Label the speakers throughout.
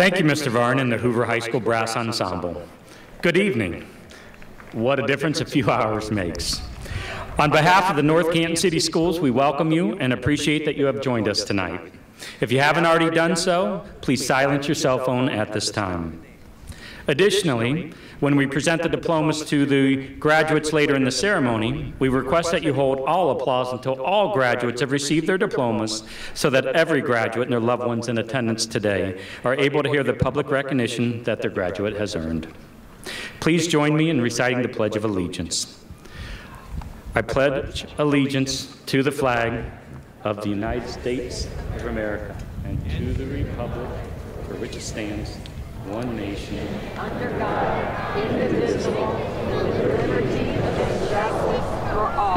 Speaker 1: Thank you, Mr. Varn and the Hoover High School Brass Ensemble. Good evening. What a difference a few hours makes. On behalf of the North Canton City Schools, we welcome you and appreciate that you have joined us tonight. If you haven't already done so, please silence your cell phone at this time. Additionally, when we present the diplomas to the graduates later in the ceremony, we request that you hold all applause until all graduates have received their diplomas so that every graduate and their loved ones in attendance today are able to hear the public recognition that their graduate has earned. Please join me in reciting the Pledge of Allegiance. I pledge allegiance to the flag of the United States of America and to the republic for which it stands, one nation,
Speaker 2: under God, indivisible, with liberty and justice for all.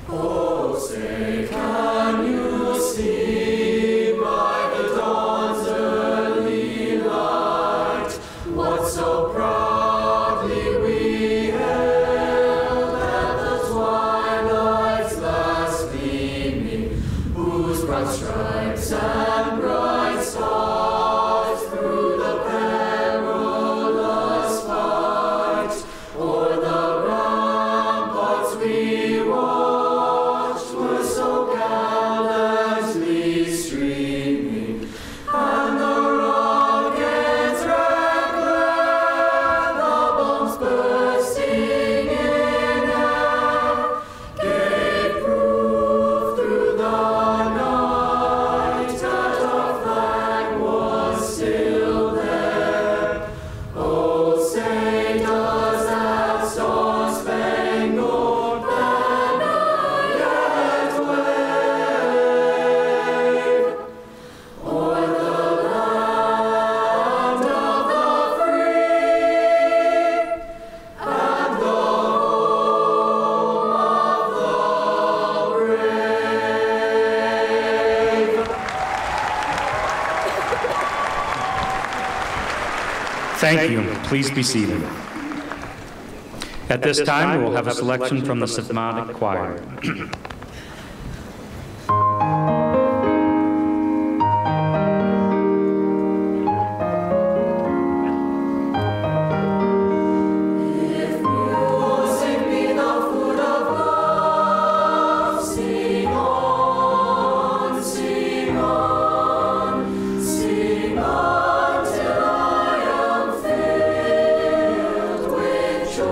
Speaker 3: Oh, say, can you see by the dawn's early light what so proudly we hailed at the twilight's last gleaming, whose broad stripes and bright stars through the perilous fight o'er the ramparts we watched were so gallantly streaming, and the rockets' red glare, the bombs bursting in air, gave proof through the night that our flag was still there. Oh, say, does that star-spangled banner yet wave o'er the land of the free and the home of the brave?
Speaker 1: Thank you. Please be seated. At this time, we will have a selection from the Symphonic Choir.
Speaker 3: If music be the food of love, sing on, sing on, sing on till I am filled with joy.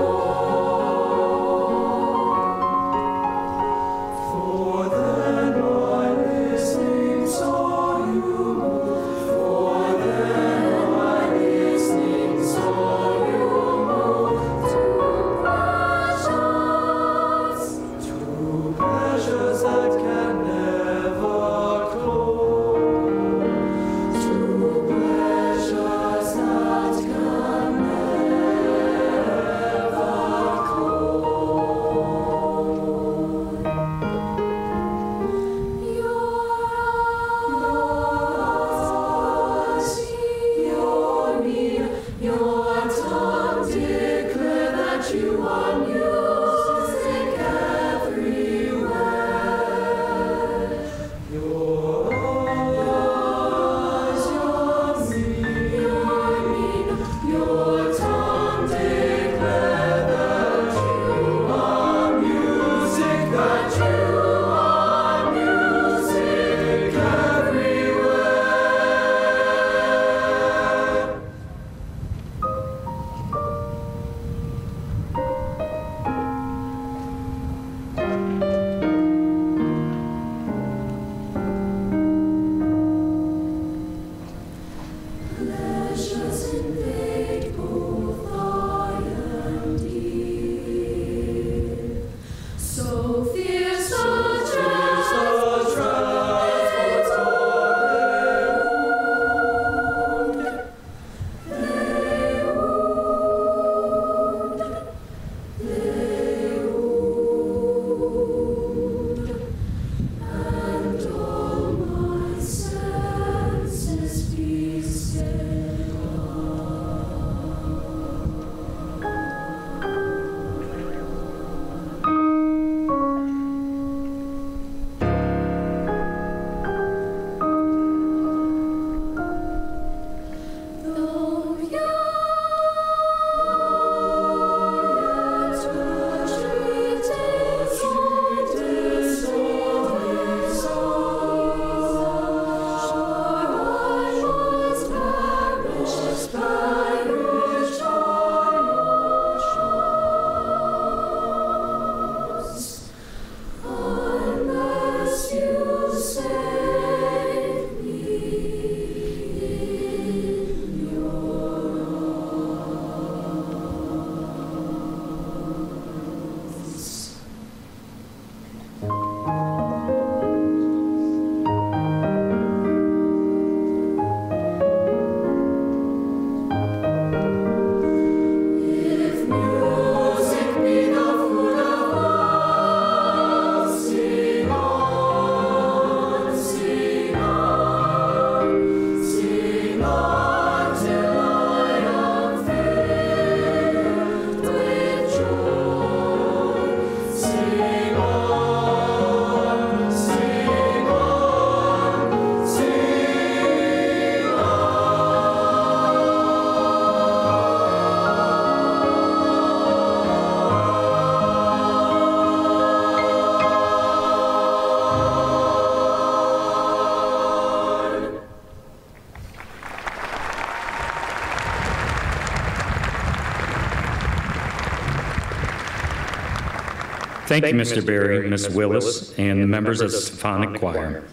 Speaker 1: Thank you, Mr. Berry, Ms. Willis, and the members of the Symphonic Choir.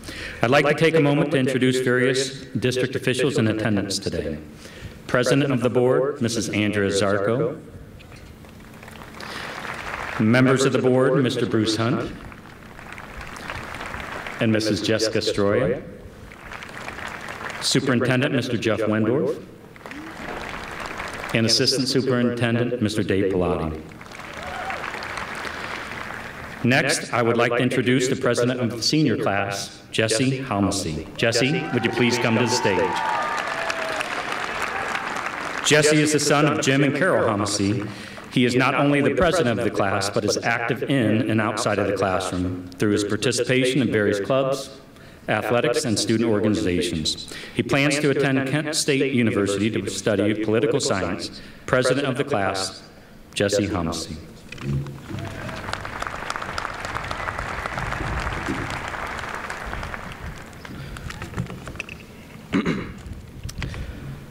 Speaker 1: I'd like to take a moment to introduce various district officials in attendance today. President of the Board, Mrs. Andrea Zarco. Members of the Board, Mr. Bruce Hunt and Mrs. Jessica Stroya. Superintendent, Mr. Jeff Wendorf. And Assistant Superintendent, Mr. Dave Pilati. Next, I would like to introduce the president of the senior class, Jesse Halmasi. Jesse, would you please come to the stage? Jesse is the son of Jim and Carol Halmasi. He is not only the president of the class, but is active in and outside of the classroom through his participation in various clubs, athletics, and student organizations. He plans to attend Kent State University to study political science. President of the class, Jesse Halmasi.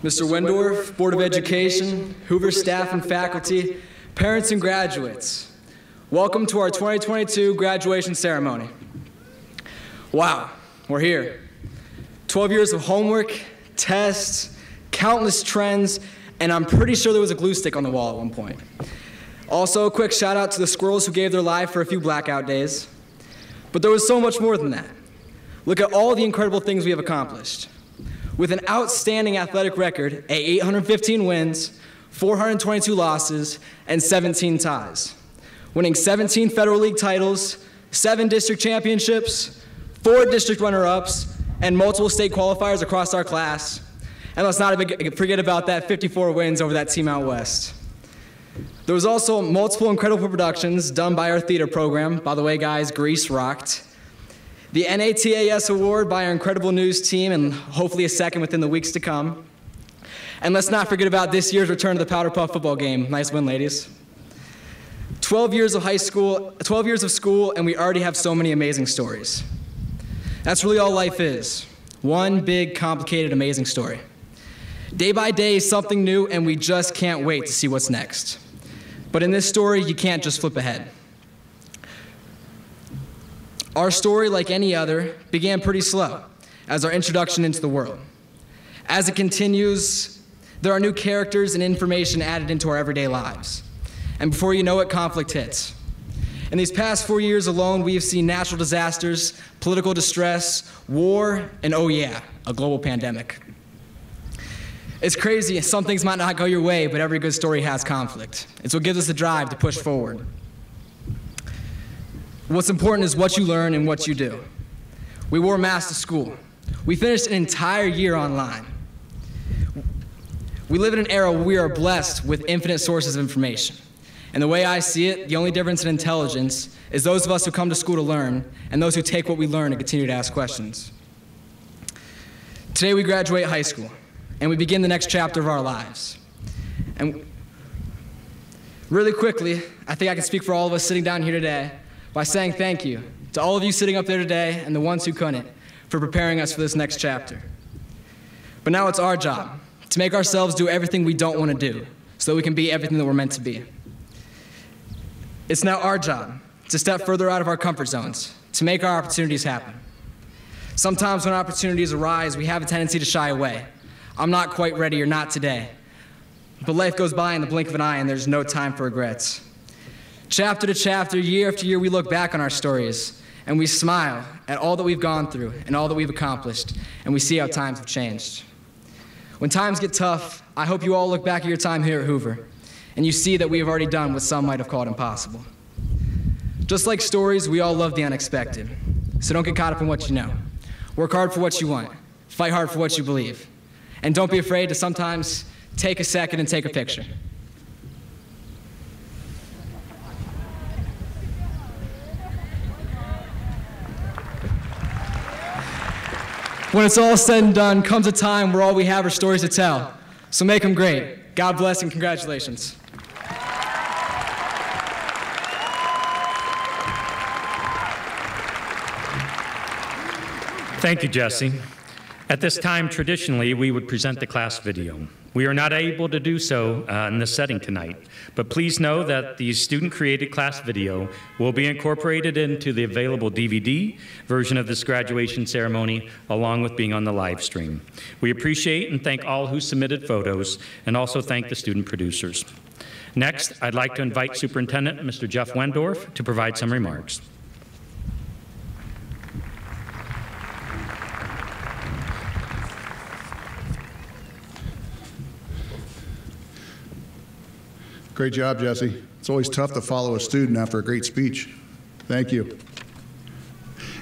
Speaker 4: Mr. Wendorf, Board of Education, Hoover staff and faculty, parents and graduates, welcome to our 2022 graduation ceremony. Wow, we're here. 12 years of homework, tests, countless trends, and I'm pretty sure there was a glue stick on the wall at one point. Also, a quick shout out to the squirrels who gave their life for a few blackout days. But there was so much more than that. Look at all the incredible things we have accomplished. With an outstanding athletic record at 815 wins, 422 losses, and 17 ties. Winning 17 Federal League titles, 7 district championships, 4 district runner-ups, and multiple state qualifiers across our class. And let's not forget about that 54 wins over that team out west. There was also multiple incredible productions done by our theater program. By the way, guys, Grease rocked. The NATAS award by our incredible news team, and hopefully a second within the weeks to come. And let's not forget about this year's return to the Powder Puff football game. Nice win, ladies. 12 years of high school, 12 years of school, and we already have so many amazing stories. That's really all life is. One big, complicated, amazing story. Day by day, something new, and we just can't wait to see what's next. But in this story, you can't just flip ahead. Our story, like any other, began pretty slow as our introduction into the world. As it continues, there are new characters and information added into our everyday lives. And before you know it, conflict hits. In these past 4 years alone, we have seen natural disasters, political distress, war, and oh yeah, a global pandemic. It's crazy, some things might not go your way, but every good story has conflict. It's what gives us the drive to push forward. What's important is what you learn and what you do. We wore masks to school. We finished an entire year online. We live in an era where we are blessed with infinite sources of information. And the way I see it, the only difference in intelligence is those of us who come to school to learn and those who take what we learn and continue to ask questions. Today we graduate high school, and we begin the next chapter of our lives. And really quickly, I think I can speak for all of us sitting down here today by saying thank you to all of you sitting up there today and the ones who couldn't for preparing us for this next chapter. But now it's our job to make ourselves do everything we don't want to do so that we can be everything that we're meant to be. It's now our job to step further out of our comfort zones, to make our opportunities happen. Sometimes when opportunities arise, we have a tendency to shy away. I'm not quite ready, or not today. But life goes by in the blink of an eye and there's no time for regrets. Chapter to chapter, year after year, we look back on our stories and we smile at all that we've gone through and all that we've accomplished, and we see how times have changed. When times get tough, I hope you all look back at your time here at Hoover and you see that we have already done what some might have called impossible. Just like stories, we all love the unexpected. So don't get caught up in what you know. Work hard for what you want. Fight hard for what you believe. And don't be afraid to sometimes take a second and take a picture. When it's all said and done, comes a time where all we have are stories to tell. So make them great. God bless and congratulations.
Speaker 1: Thank you, Jesse. At this time, traditionally, we would present the class video. We are not able to do so in this setting tonight, but please know that the student-created class video will be incorporated into the available DVD version of this graduation ceremony, along with being on the live stream. We appreciate and thank all who submitted photos, and also thank the student producers. Next, I'd like to invite Superintendent Mr. Jeff Wendorf to provide some remarks.
Speaker 5: Great job, Jesse. It's always tough to follow a student after a great speech. Thank you.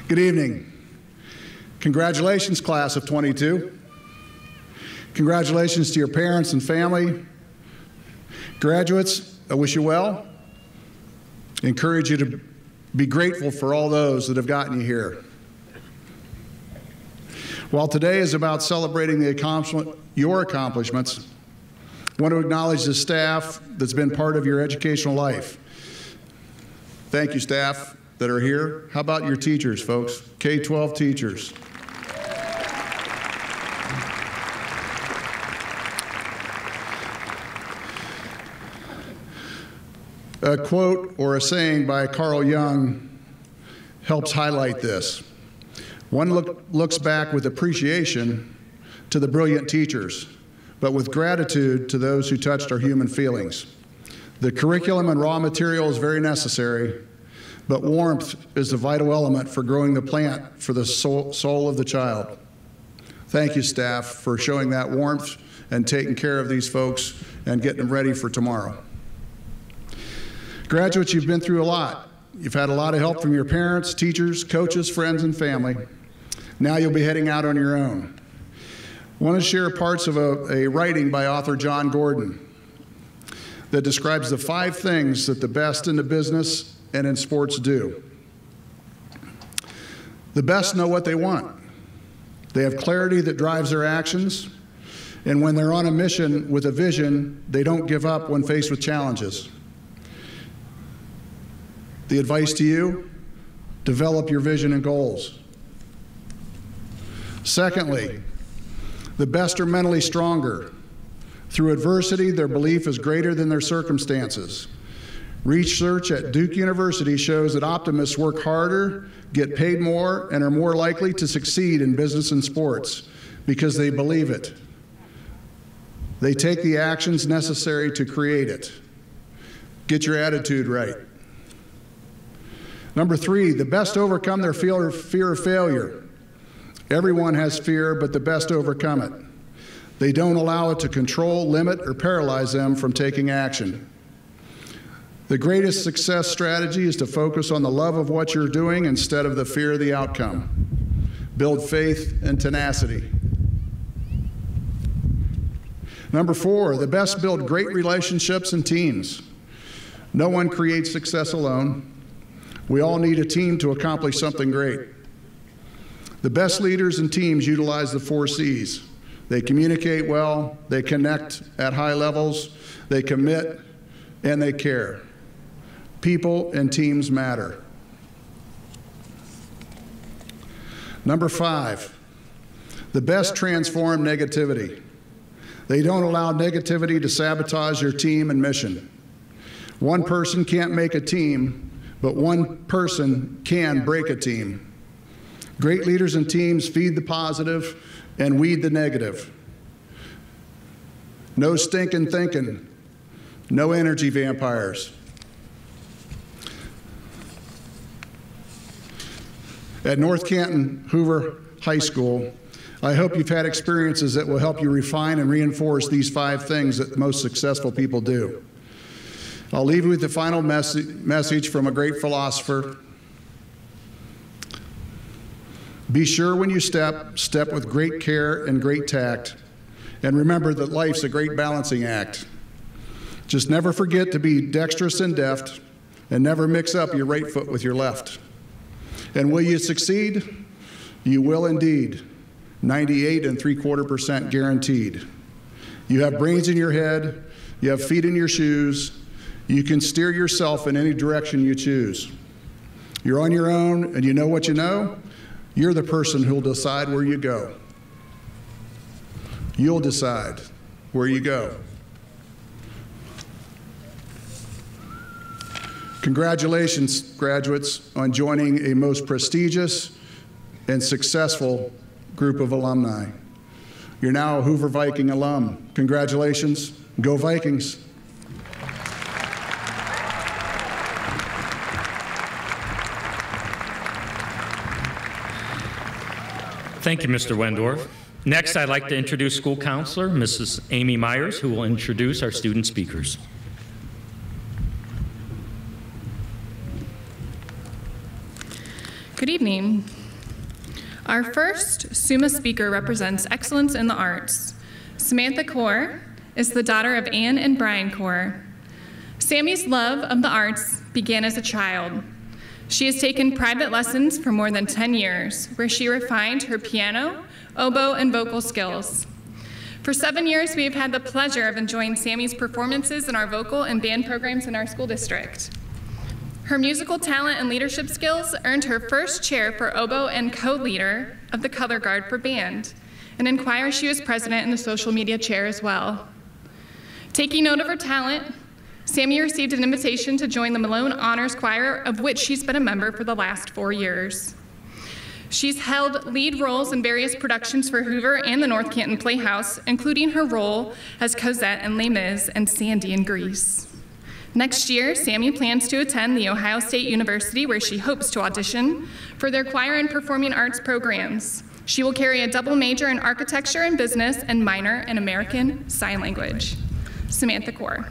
Speaker 5: Good evening. Congratulations, class of 22. Congratulations to your parents and family. Graduates, I wish you well. Encourage you to be grateful for all those that have gotten you here. While today is about celebrating your accomplishments, I want to acknowledge the staff that's been part of your educational life. Thank you, staff that are here. How about your teachers, folks? K-12 teachers. A quote or a saying by Carl Jung helps highlight this. One looks back with appreciation to the brilliant teachers, but with gratitude to those who touched our human feelings. The curriculum and raw material is very necessary, but warmth is the vital element for growing the plant for the soul of the child. Thank you, staff, for showing that warmth and taking care of these folks and getting them ready for tomorrow. Graduates, you've been through a lot. You've had a lot of help from your parents, teachers, coaches, friends, and family. Now you'll be heading out on your own. I want to share parts of a writing by author John Gordon that describes the 5 things that the best in the business and in sports do. The best know what they want. They have clarity that drives their actions, and when they're on a mission with a vision, they don't give up when faced with challenges. The advice to you, develop your vision and goals. Secondly, the best are mentally stronger. Through adversity, their belief is greater than their circumstances. Research at Duke University shows that optimists work harder, get paid more, and are more likely to succeed in business and sports because they believe it. They take the actions necessary to create it. Get your attitude right. Number 3, the best overcome their fear of failure. Everyone has fear, but the best overcome it. They don't allow it to control, limit, or paralyze them from taking action. The greatest success strategy is to focus on the love of what you're doing instead of the fear of the outcome. Build faith and tenacity. Number 4, the best build great relationships and teams. No one creates success alone. We all need a team to accomplish something great. The best leaders and teams utilize the 4 C's. They communicate well, they connect at high levels, they commit, and they care. People and teams matter. Number 5, the best transform negativity. They don't allow negativity to sabotage your team and mission. One person can't make a team, but one person can break a team. Great leaders and teams feed the positive and weed the negative. No stinking thinking. No energy vampires. At North Canton Hoover High School, I hope you've had experiences that will help you refine and reinforce these 5 things that the most successful people do. I'll leave you with the final message from a great philosopher. Be sure when you step with great care and great tact, and remember that life's a great balancing act. Just never forget to be dexterous and deft, and never mix up your right foot with your left. And will you succeed? You will indeed. 98.75% guaranteed. You have brains in your head, you have feet in your shoes, you can steer yourself in any direction you choose. You're on your own and you know what you know. You're the person who'll decide where you go. You'll decide where you go. Congratulations, graduates, on joining a most prestigious and successful group of alumni. You're now a Hoover Viking alum. Congratulations. Go Vikings.
Speaker 1: Thank you, Mr. Wendorf. Next, I'd like to introduce school counselor, Mrs. Amy Myers, who will introduce our student speakers.
Speaker 6: Good evening. Our first SUMA speaker represents excellence in the arts. Samantha Kaur is the daughter of Anne and Brian Kaur. Sammy's love of the arts began as a child. She has taken private lessons for more than 10 years, where she refined her piano, oboe, and vocal skills. For 7 years, we have had the pleasure of enjoying Sammy's performances in our vocal and band programs in our school district. Her musical talent and leadership skills earned her first chair for oboe and co-leader of the color guard for band. And in choir, she was president in the social media chair as well. Taking note of her talent, Sammy received an invitation to join the Malone Honors Choir, of which she's been a member for the last 4 years. She's held lead roles in various productions for Hoover and the North Canton Playhouse, including her role as Cosette in Les Mis and Sandy in Grease. Next year, Sammy plans to attend the Ohio State University, where she hopes to audition for their choir and performing arts programs. She will carry a double major in architecture and business and minor in American Sign Language. Samantha Kaur.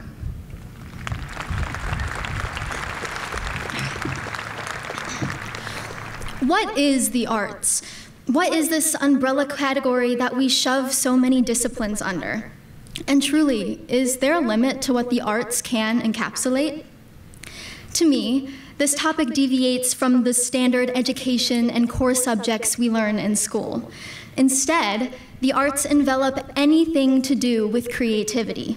Speaker 7: What is the arts? What is this umbrella category that we shove so many disciplines under? And truly, is there a limit to what the arts can encapsulate? To me, this topic deviates from the standard education and core subjects we learn in school. Instead, the arts envelop anything to do with creativity.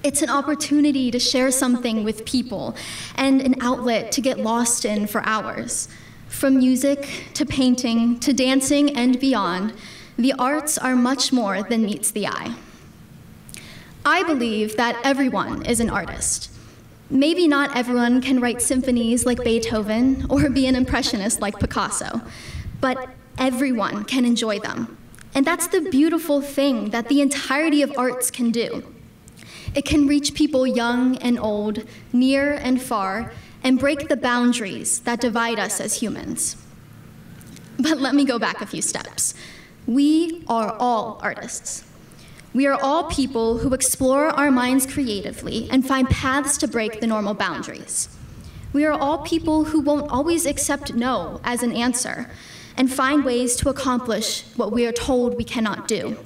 Speaker 7: It's an opportunity to share something with people and an outlet to get lost in for hours. From music to painting to dancing and beyond, the arts are much more than meets the eye. I believe that everyone is an artist. Maybe not everyone can write symphonies like Beethoven or be an impressionist like Picasso, but everyone can enjoy them. And that's the beautiful thing that the entirety of arts can do. It can reach people young and old, near and far, and break the boundaries that divide us as humans. But let me go back a few steps. We are all artists. We are all people who explore our minds creatively and find paths to break the normal boundaries. We are all people who won't always accept no as an answer and find ways to accomplish what we are told we cannot do.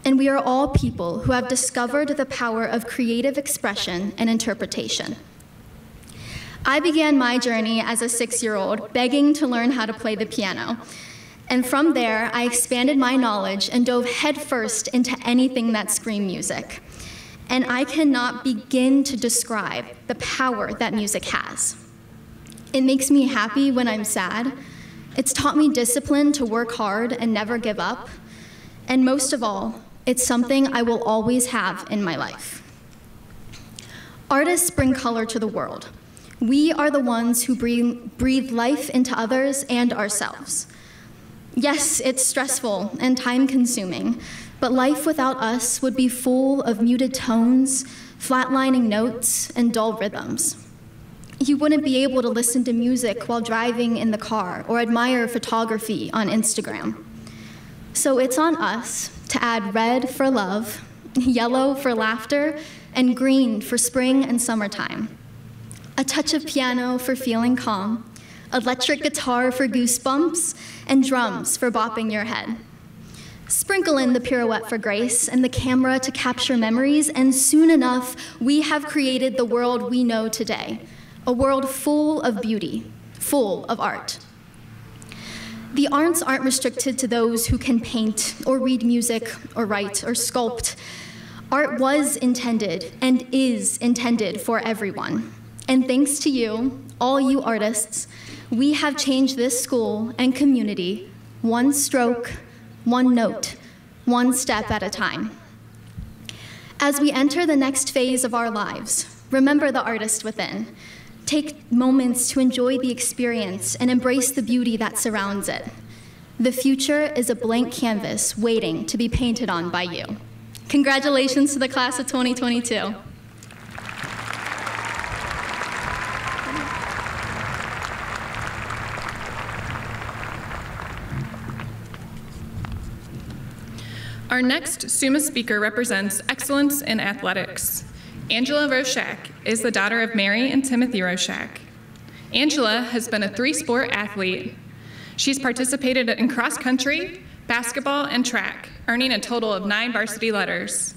Speaker 7: And we are all people who have discovered the power of creative expression and interpretation. I began my journey as a 6-year-old begging to learn how to play the piano. And from there, I expanded my knowledge and dove headfirst into anything that screamed music. And I cannot begin to describe the power that music has. It makes me happy when I'm sad. It's taught me discipline to work hard and never give up. And most of all, it's something I will always have in my life. Artists bring color to the world. We are the ones who breathe life into others and ourselves. Yes, it's stressful and time-consuming, but life without us would be full of muted tones, flatlining notes, and dull rhythms. You wouldn't be able to listen to music while driving in the car or admire photography on Instagram. So it's on us to add red for love, yellow for laughter, and green for spring and summertime. A touch of piano for feeling calm, electric guitar for goosebumps, and drums for bopping your head. Sprinkle in the pirouette for grace and the camera to capture memories, and soon enough, we have created the world we know today, a world full of beauty, full of art. The arts aren't restricted to those who can paint or read music or write or sculpt. Art was intended and is intended for everyone. And thanks to you, all you artists, we have changed this school and community one stroke, one note, one step at a time. As we enter the next phase of our lives, remember the artist within. Take moments to enjoy the experience and embrace the beauty that surrounds it. The future is a blank canvas waiting to be painted on by you. Congratulations to the class of 2022.
Speaker 6: Our next SUMA speaker represents excellence in athletics. Angela Roshak is the daughter of Mary and Timothy Roshak. Angela has been a three-sport athlete. She's participated in cross country, basketball, and track, earning a total of 9 varsity letters.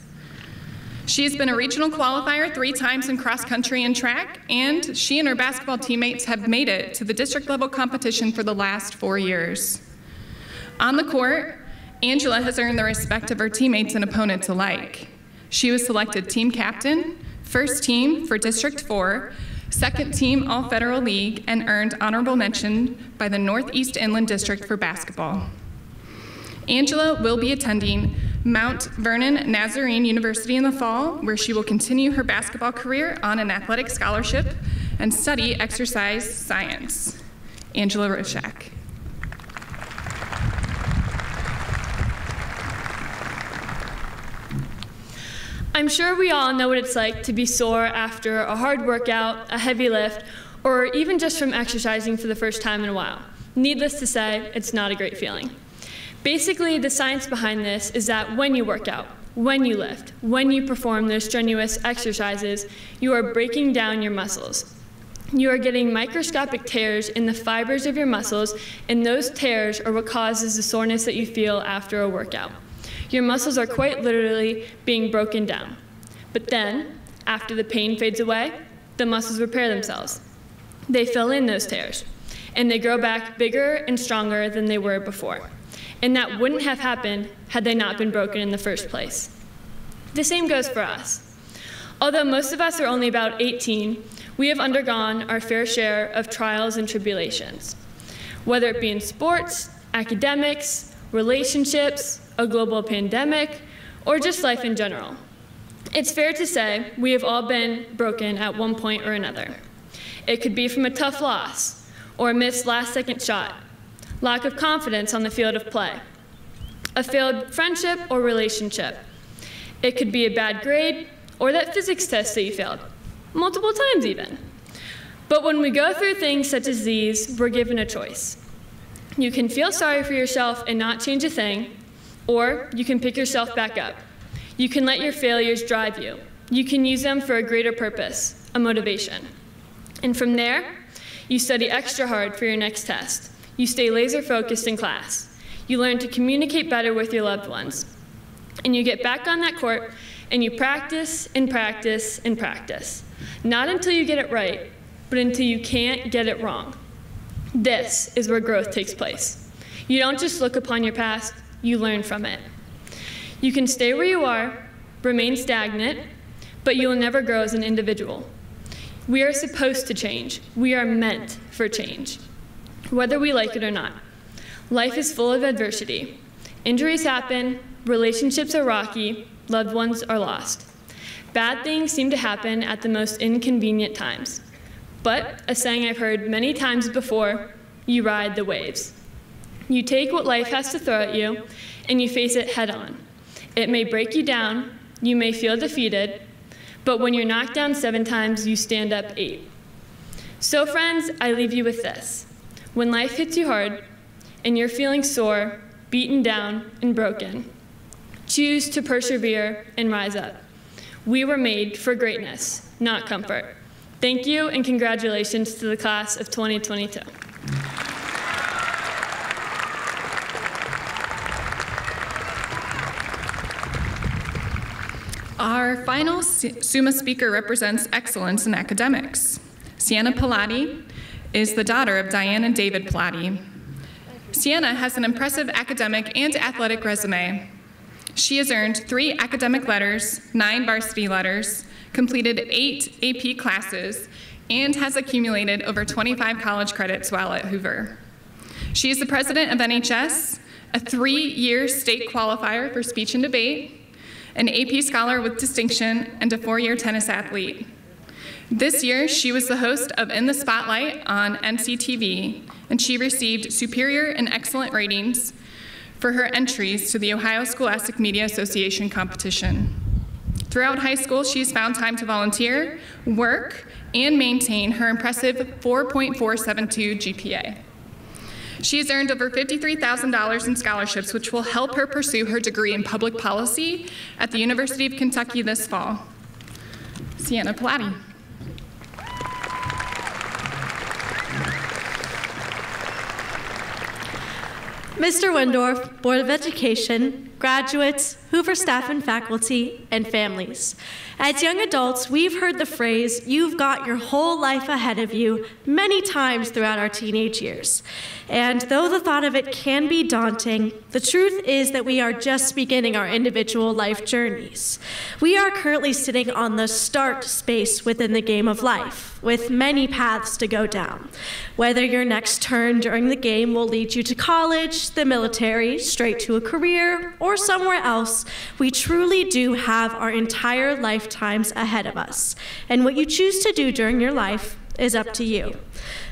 Speaker 6: She has been a regional qualifier 3 times in cross country and track, and she and her basketball teammates have made it to the district level competition for the last 4 years. On the court, Angela has earned the respect of her teammates and opponents alike. She was selected team captain, first team for District 4, second team All-Federal League, and earned honorable mention by the Northeast Inland District for basketball. Angela will be attending Mount Vernon Nazarene University in the fall, where she will continue her basketball career on an athletic scholarship and study exercise science. Angela Roshak.
Speaker 8: I'm sure we all know what it's like to be sore after a hard workout, a heavy lift, or even just from exercising for the first time in a while. Needless to say, it's not a great feeling. Basically, the science behind this is that when you work out, when you lift, when you perform those strenuous exercises, you are breaking down your muscles. You are getting microscopic tears in the fibers of your muscles, and those tears are what causes the soreness that you feel after a workout. Your muscles are quite literally being broken down. But then, after the pain fades away, the muscles repair themselves. They fill in those tears, and they grow back bigger and stronger than they were before. And that wouldn't have happened had they not been broken in the first place. The same goes for us. Although most of us are only about 18, we have undergone our fair share of trials and tribulations. Whether it be in sports, academics, relationships, a global pandemic, or just life in general. It's fair to say we have all been broken at one point or another. It could be from a tough loss, or a missed last-second shot, lack of confidence on the field of play, a failed friendship or relationship. It could be a bad grade, or that physics test that you failed, multiple times even. But when we go through things such as these, we're given a choice. You can feel sorry for yourself and not change a thing, or you can pick yourself back up. You can let your failures drive you. You can use them for a greater purpose, a motivation. And from there, you study extra hard for your next test. You stay laser focused in class. You learn to communicate better with your loved ones. And you get back on that court and you practice and practice and practice. Not until you get it right, but until you can't get it wrong. This is where growth takes place. You don't just look upon your past, you learn from it. You can stay where you are, remain stagnant, but you will never grow as an individual. We are supposed to change. We are meant for change, whether we like it or not. Life is full of adversity. Injuries happen, relationships are rocky, loved ones are lost. Bad things seem to happen at the most inconvenient times. But, a saying I've heard many times before, you ride the waves. You take what life has to throw at you, and you face it head on. It may break you down, you may feel defeated, but when you're knocked down 7 times, you stand up 8. So friends, I leave you with this. When life hits you hard, and you're feeling sore, beaten down, and broken, choose to persevere and rise up. We were made for greatness, not comfort. Thank you, and congratulations to the class of 2022.
Speaker 6: Our final SUMA speaker represents excellence in academics. Sienna Pilati is the daughter of Diane and David Pilati. Sienna has an impressive academic and athletic resume. She has earned 3 academic letters, 9 varsity letters, completed 8 AP classes, and has accumulated over 25 college credits while at Hoover. She is the president of NHS, a 3-year state qualifier for speech and debate, an AP Scholar with distinction, and a 4-year tennis athlete. This year, she was the host of In the Spotlight on NCTV, and she received superior and excellent ratings for her entries to the Ohio Scholastic Media Association competition. Throughout high school, she's found time to volunteer, work, and maintain her impressive 4.472 GPA. She has earned over $53,000 in scholarships, which will help her pursue her degree in public policy at the University of Kentucky this fall. Sienna Palatti.
Speaker 9: Mr. Wendorf, Board of Education, graduates, Hoover staff and faculty, and families. As young adults, we've heard the phrase, "You've got your whole life ahead of you," many times throughout our teenage years. And though the thought of it can be daunting, the truth is that we are just beginning our individual life journeys. We are currently sitting on the start space within the game of life, with many paths to go down. Whether your next turn during the game will lead you to college, the military, straight to a career, or somewhere else, we truly do have our entire lifetimes ahead of us. And what you choose to do during your life is up to you.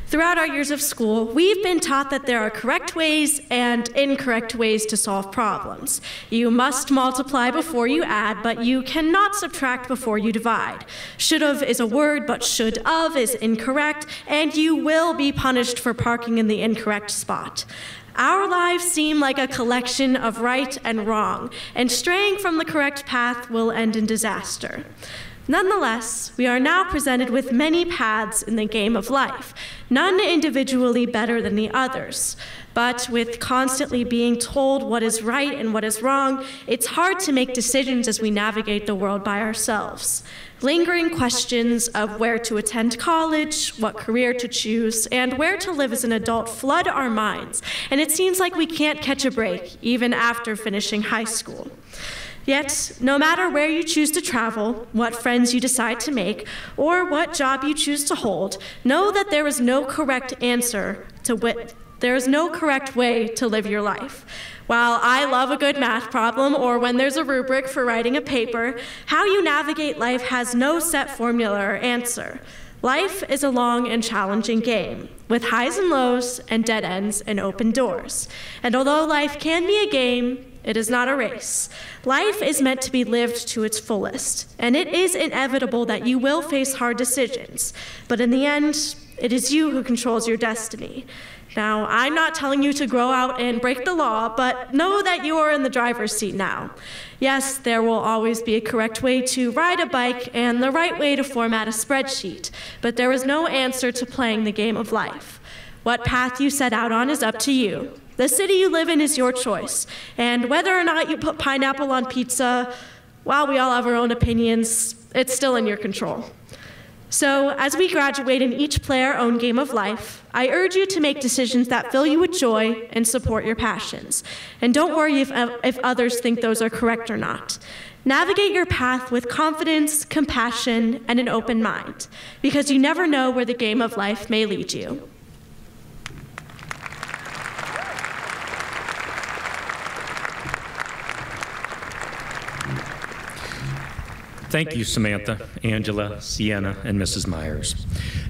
Speaker 9: Throughout our years of school, we've been taught that there are correct ways and incorrect ways to solve problems. You must multiply before you add, but you cannot subtract before you divide. Should've is a word, but should of is incorrect, and you will be punished for parking in the incorrect spot. Our lives seem like a collection of right and wrong, and straying from the correct path will end in disaster. Nonetheless, we are now presented with many paths in the game of life, none individually better than the others. But with constantly being told what is right and what is wrong, it's hard to make decisions as we navigate the world by ourselves. Lingering questions of where to attend college, what career to choose, and where to live as an adult flood our minds, and it seems like we can't catch a break even after finishing high school. Yet, no matter where you choose to travel, what friends you decide to make, or what job you choose to hold, know that there is no correct answer to there is no correct way to live your life. While I love a good math problem, or when there's a rubric for writing a paper, how you navigate life has no set formula or answer. Life is a long and challenging game, with highs and lows and dead ends and open doors. And although life can be a game, it is not a race. Life is meant to be lived to its fullest, and it is inevitable that you will face hard decisions. But in the end, it is you who controls your destiny. Now, I'm not telling you to grow out and break the law, but know that you are in the driver's seat now. Yes, there will always be a correct way to ride a bike and the right way to format a spreadsheet, but there is no answer to playing the game of life. What path you set out on is up to you. The city you live in is your choice, and whether or not you put pineapple on pizza, while we all have our own opinions, it's still in your control. So, as we graduate and each play our own game of life, I urge you to make decisions that fill you with joy and support your passions. And don't worry if others think those are correct or not. Navigate your path with confidence, compassion, and an open mind, because you never know where the game of life may lead you.
Speaker 1: Thank you, Samantha, Angela, Sienna, and Mrs. Myers.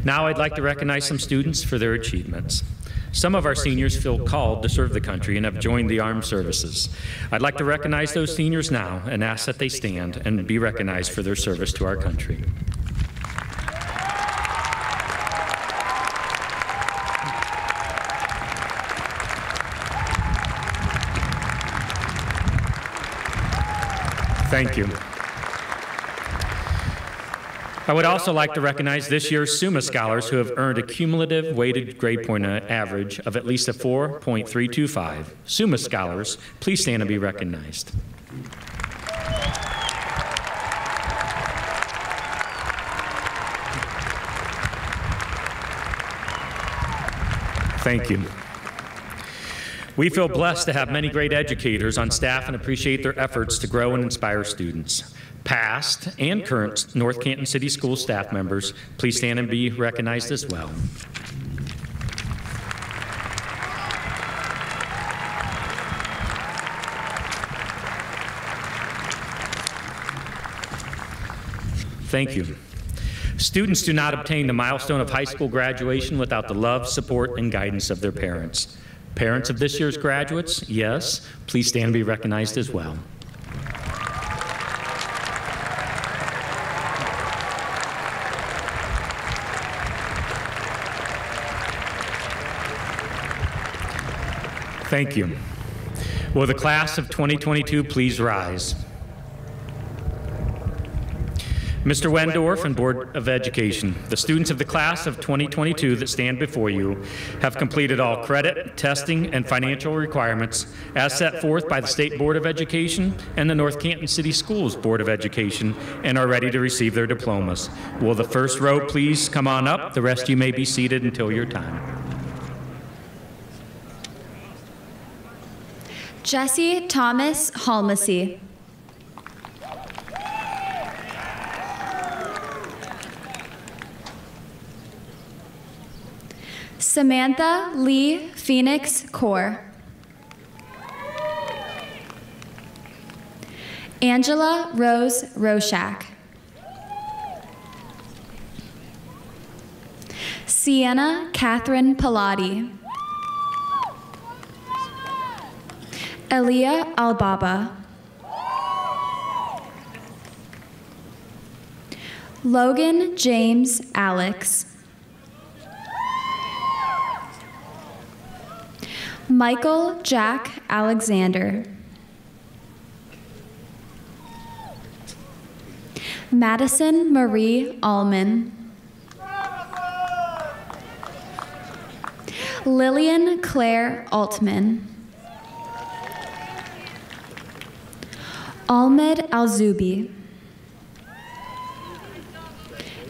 Speaker 1: Now I'd like to recognize some students for their achievements. Some of our seniors feel called to serve the country and have joined the armed services. I'd like to recognize those seniors now and ask that they stand and be recognized for their service to our country. Thank you. I would also like to recognize this year's SUMA scholars who have earned a cumulative weighted grade point average of at least a 4.325. SUMA scholars, please stand and be recognized. Thank you. We feel blessed to have many great educators on staff and appreciate their efforts to grow and inspire students. Past and current North Canton City School staff members, please stand and be recognized as well. Thank you. Students do not obtain the milestone of high school graduation without the love, support, and guidance of their parents. Parents of this year's graduates, yes, please stand and be recognized as well. Thank you. Will the class of 2022 please rise? Mr. Wendorf and Board of Education, the students of the class of 2022 that stand before you have completed all credit, testing, and financial requirements as set forth by the State Board of Education and the North Canton City Schools Board of Education and are ready to receive their diplomas. Will the first row please come on up? The rest you may be seated until your time.
Speaker 7: Jesse Thomas Halmacy. Samantha Lee Phoenix Kaur. Angela Rose Roshak. Sienna Catherine Pilati. Elia Albaba. Logan James Alex. Michael Jack Alexander. Madison Marie Allman. Lillian Claire Altman. Ahmed Alzubi.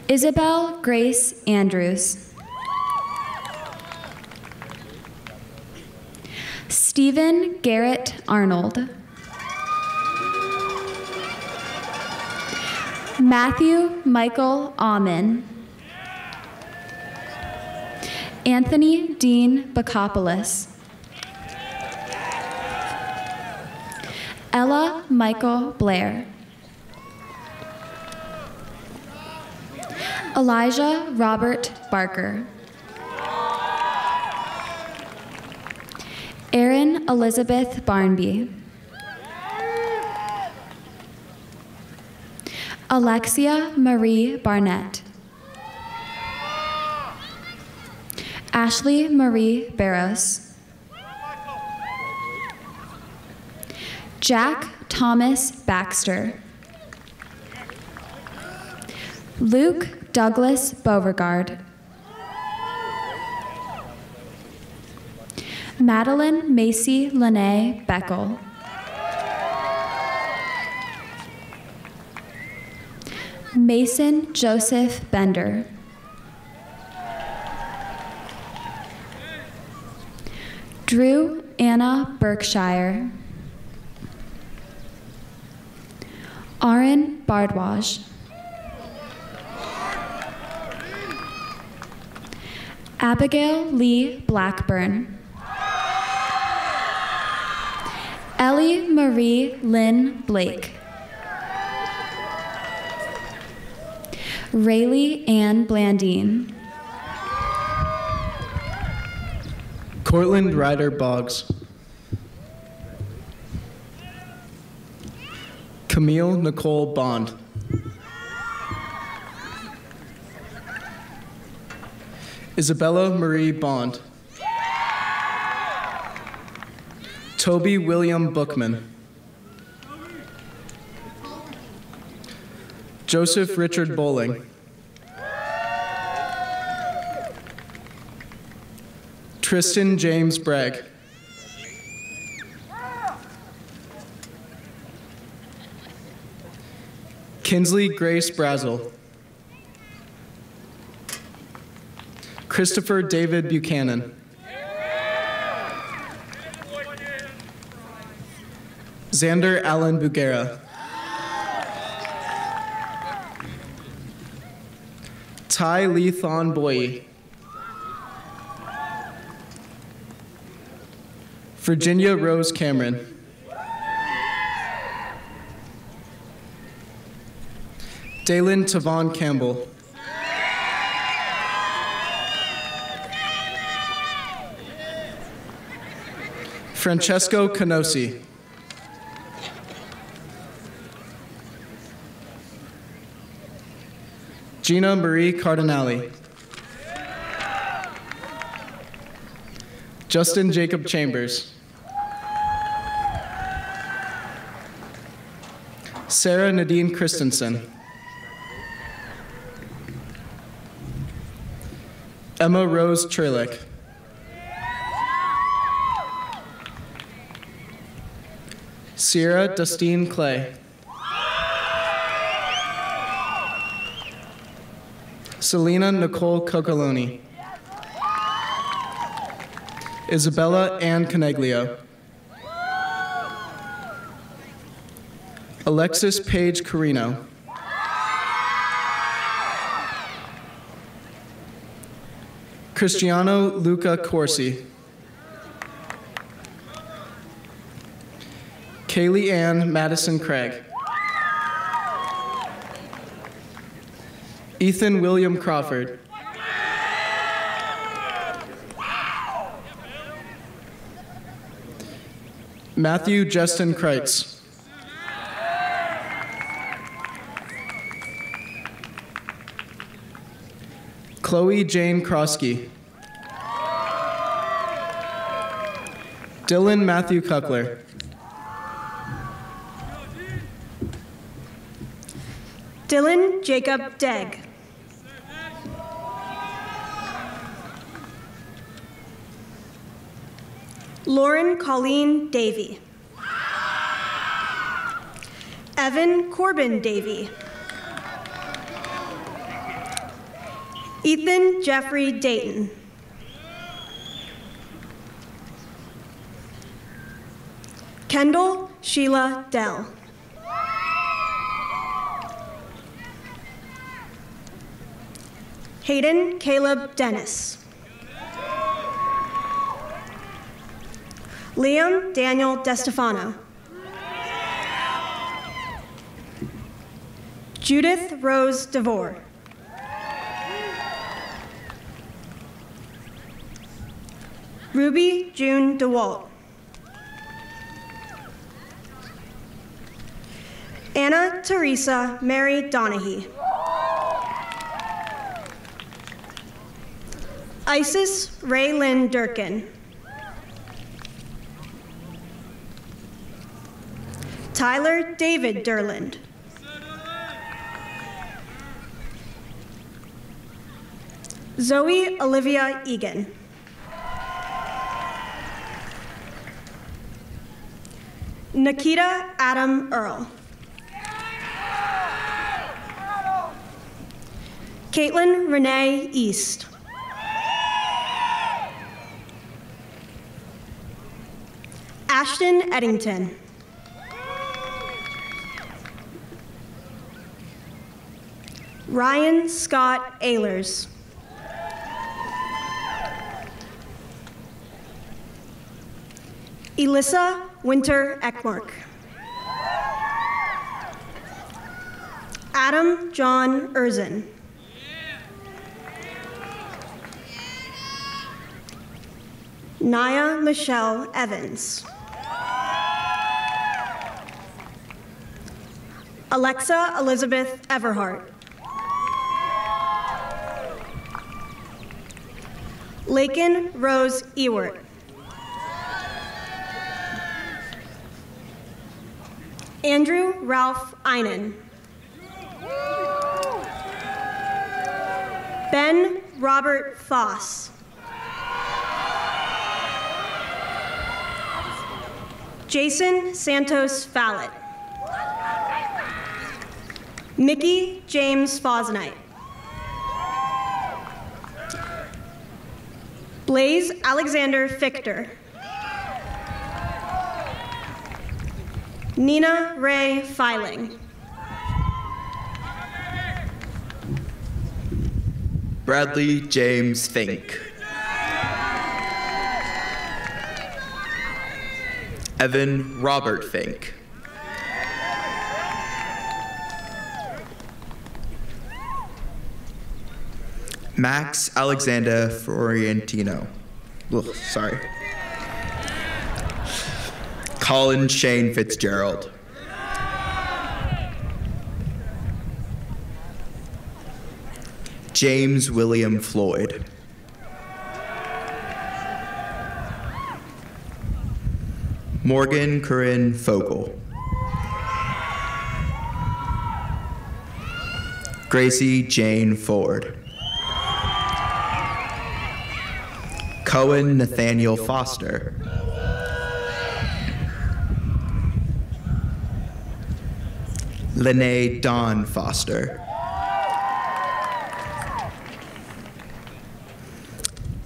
Speaker 7: Isabel Grace Andrews. Stephen Garrett Arnold. Matthew Michael Amen. Anthony Dean Bacopoulos. Ella Michael Blair. Elijah Robert Barker. Erin Elizabeth Barnby. Alexia Marie Barnett. Ashley Marie Barros. Jack Thomas Baxter. Luke Douglas Beauregard. Madeline Macy Lene Beckel. Mason Joseph Bender. Drew Anna Berkshire. Aaron Bardwaj. Abigail Lee Blackburn. Ellie Marie Lynn Blake. Rayleigh Ann Blandine.
Speaker 4: Cortland Ryder Boggs. Camille Nicole Bond. Isabella Marie Bond. Toby William Bookman. Joseph Richard Bowling. Tristan James Bragg. Kinsley Grace Brazel. Christopher David Buchanan. Xander Allen Bugera. Ty Lee Thon Boye. Virginia Rose Cameron. Daylin Tavon Campbell. Francesco Canosi. Gina Marie Cardinali. Justin Jacob Chambers. Sarah Nadine Christensen. Emma Rose Trilick. Sierra Dustine Clay. Selena Nicole Coccoloni. Isabella Ann Coneglio. Alexis Paige Carino. Cristiano Luca Corsi. Kaylee Ann Madison Craig. Ethan William Crawford. Matthew Justin Kreitz. Chloe Jane Krosky. Dylan Matthew Cuckler.
Speaker 10: Dylan Jacob Degg. Lauren Colleen Davey. Evan Corbin Davey. Ethan Jeffrey Dayton. Kendall Sheila Dell. Hayden Caleb Dennis. Liam Daniel DeStefano. Judith Rose DeVore. Ruby June DeWalt. Anna Teresa Mary Donahue. Isis Ray Lynn Durkin. Tyler David Durland. Zoe Olivia Egan. Nikita Adam Earl. Caitlin Renee East. Ashton Eddington. Ryan Scott Ehlers. Elissa Winter Eckmark. Adam John Erzin. Naya Michelle Evans. Alexa Elizabeth Everhart. Lakin Rose Ewart. Andrew Ralph Einen. Ben Robert Foss. Jason Santos Fallett. Mickey James Fosnight. Blaze Alexander Fichter. Nina Ray Filing.
Speaker 11: Bradley James Fink. Evan Robert Fink. Max Alexander Fiorentino. Sorry. Colin Shane Fitzgerald. James William Floyd. Morgan Corinne Fogel. Gracie Jane Ford. Cohen Nathaniel Foster. Lene Dawn Foster.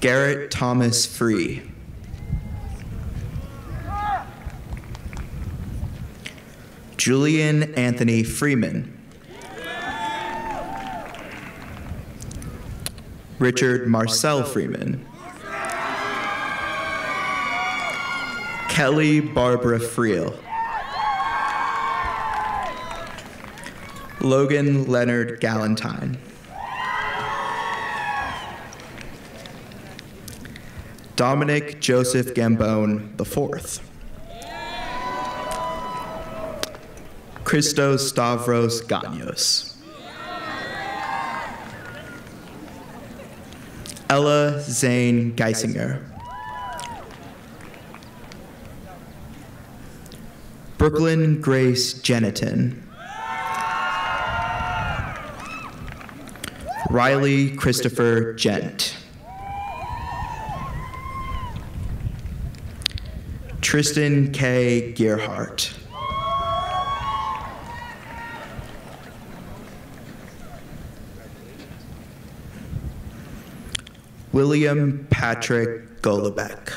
Speaker 11: Garrett Thomas Free. Julian Anthony Freeman. Richard Marcel Freeman. Kelly Barbara Friel. Logan Leonard Galantine. Dominic Joseph Gambone IV. Christos Stavros Ganyos. Ella Zane Geisinger. Brooklyn Grace Jeniton. Riley Christopher Gent. Tristan K. Gearhart. William Patrick Golubeck.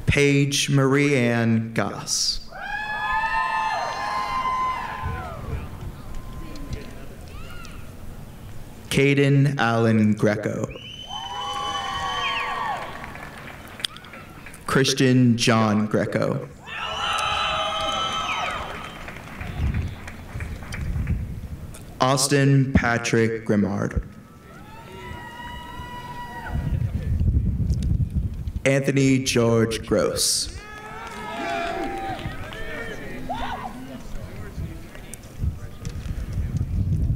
Speaker 11: Paige Marie Ann Goss. Caden Allen Greco. Christian John Greco. Austin Patrick Grimard. Anthony George Gross.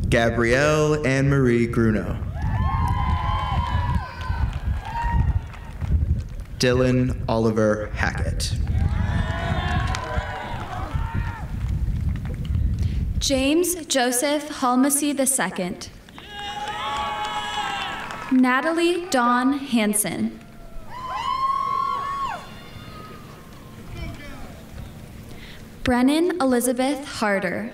Speaker 11: Gabrielle Anne-Marie Gruno. Dylan Oliver Hackett.
Speaker 12: James Joseph Halmasey II. Natalie Dawn Hansen. Brennan Elizabeth Harder.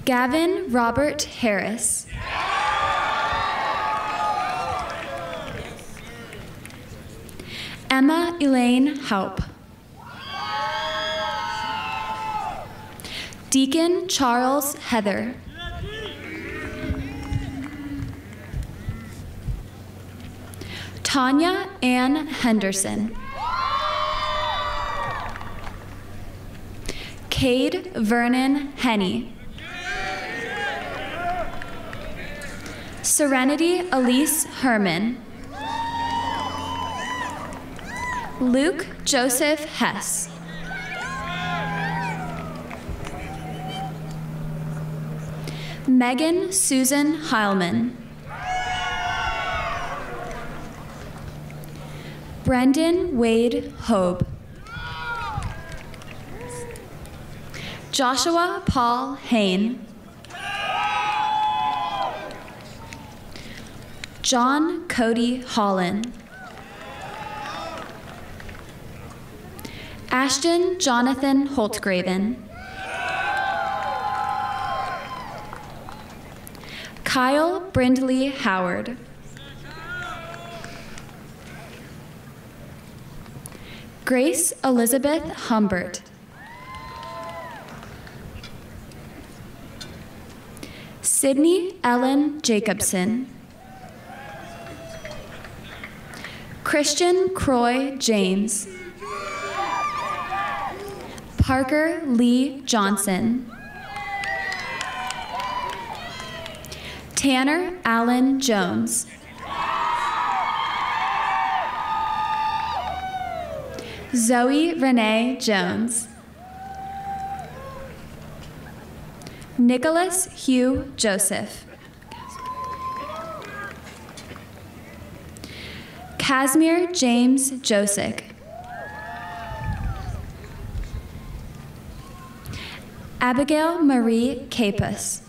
Speaker 12: Gavin Robert Harris. Emma Elaine Haupt. Deacon Charles Heather. Tanya Ann Henderson. Cade Vernon Henney. Serenity Elise Herman. Luke Joseph Hess. Megan Susan Heilman. Brendan Wade Hobe. Joshua Paul Hain. John Cody Holland. Ashton Jonathan Holtgraven. Kyle Brindley Howard. Grace Elizabeth Humbert. Sydney Ellen Jacobson. Christian Croy James. Parker Lee Johnson. Tanner Allen Jones. Zoe Renee Jones. Nicholas Hugh Joseph. Casimir James Josick. Abigail Marie Capus.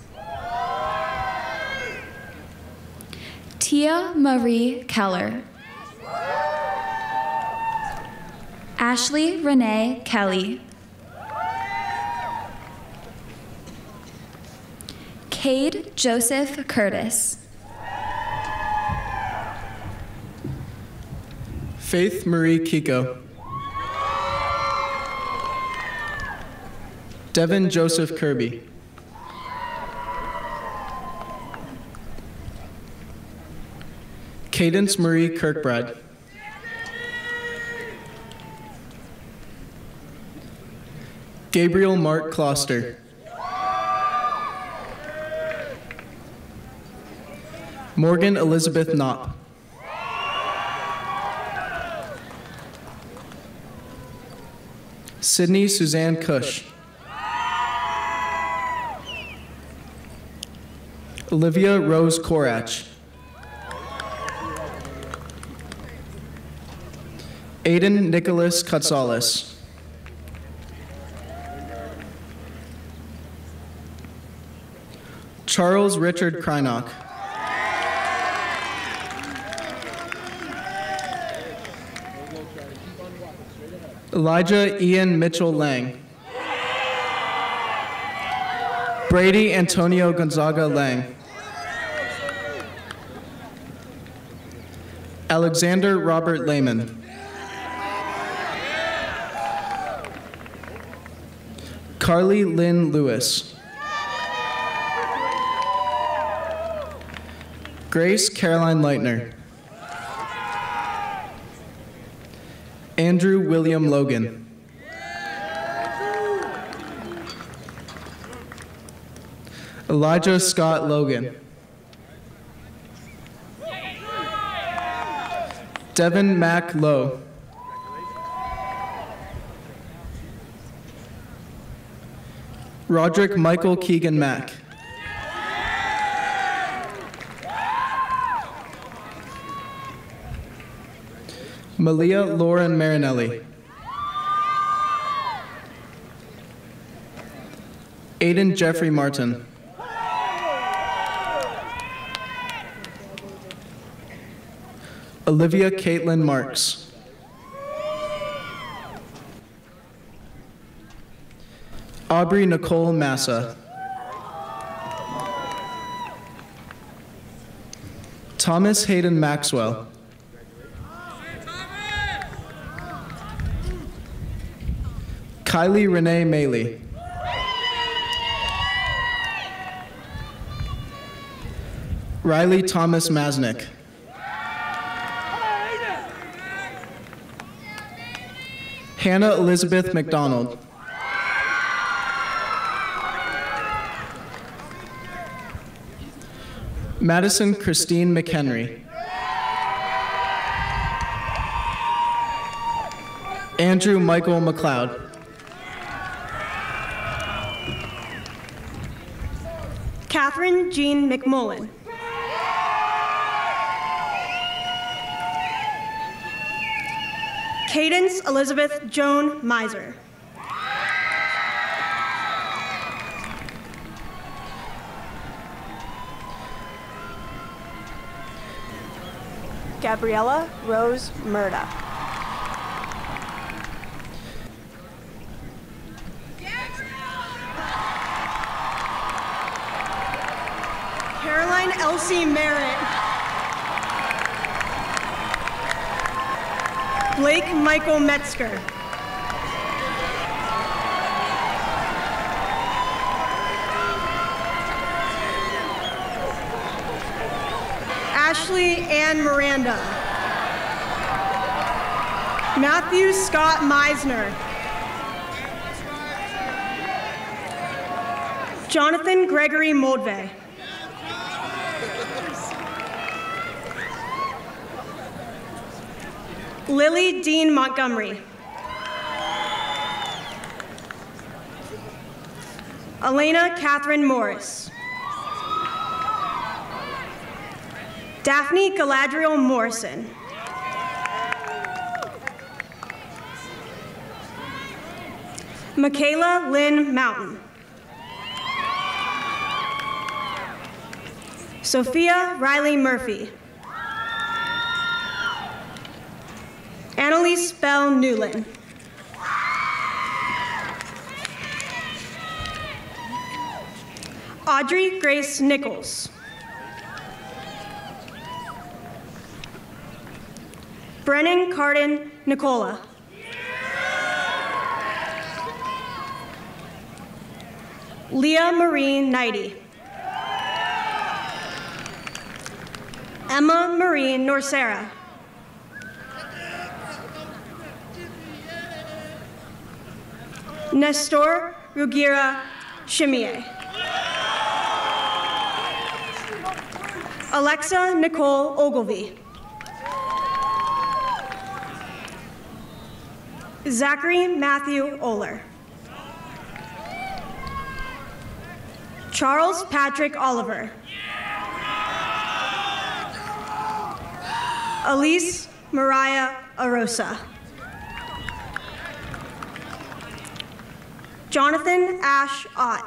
Speaker 12: Tia Marie Keller. Ashley Renee Kelly. Cade Joseph Curtis.
Speaker 4: Faith Marie Kiko. Devin Joseph Kirby. Cadence Marie Kirkbride. Gabriel Mark Closter. Morgan Elizabeth Knopp. Sydney Suzanne Cush. Olivia Rose Korach. Aiden Nicholas Kutsalis. Charles Richard Krynock. Elijah Ian Mitchell Lang. Brady Antonio Gonzaga Lang. Alexander Robert Lehman. Carly Lynn Lewis. Grace Caroline Leitner. Andrew William Logan. Elijah Scott Logan. Devin Mack Lowe. Roderick Michael Keegan Mack. Malia Lauren Marinelli. Aiden Jeffrey Martin. Olivia Caitlin Marks. Aubrey Nicole Massa. Thomas Hayden Maxwell. Kylie Renee Maley. Riley Thomas Masnick. Hannah Elizabeth McDonald. Madison Christine McHenry. Andrew Michael McLeod.
Speaker 10: Catherine Jean McMullen. Cadence Elizabeth Joan Miser. Gabriella Rose Murda. Caroline Elsie Merritt. Blake Michael Metzger. Ashley Ann Miranda. Matthew Scott Meisner. Jonathan Gregory Moldve. Lily Dean Montgomery. Elena Catherine Morris. Daphne Galadriel Morrison. Michaela Lynn Mountain. Sophia Riley Murphy. Annalise Bell Newland. Audrey Grace Nichols. Brennan Carden Nicola. Leah Marie Knighty. Emma Marie Norsera. Nestor Rugira Chimier. Alexa Nicole Ogilvy. Zachary Matthew Oler. Charles Patrick Oliver. Elise Mariah Arosa. Jonathan Ash Ott.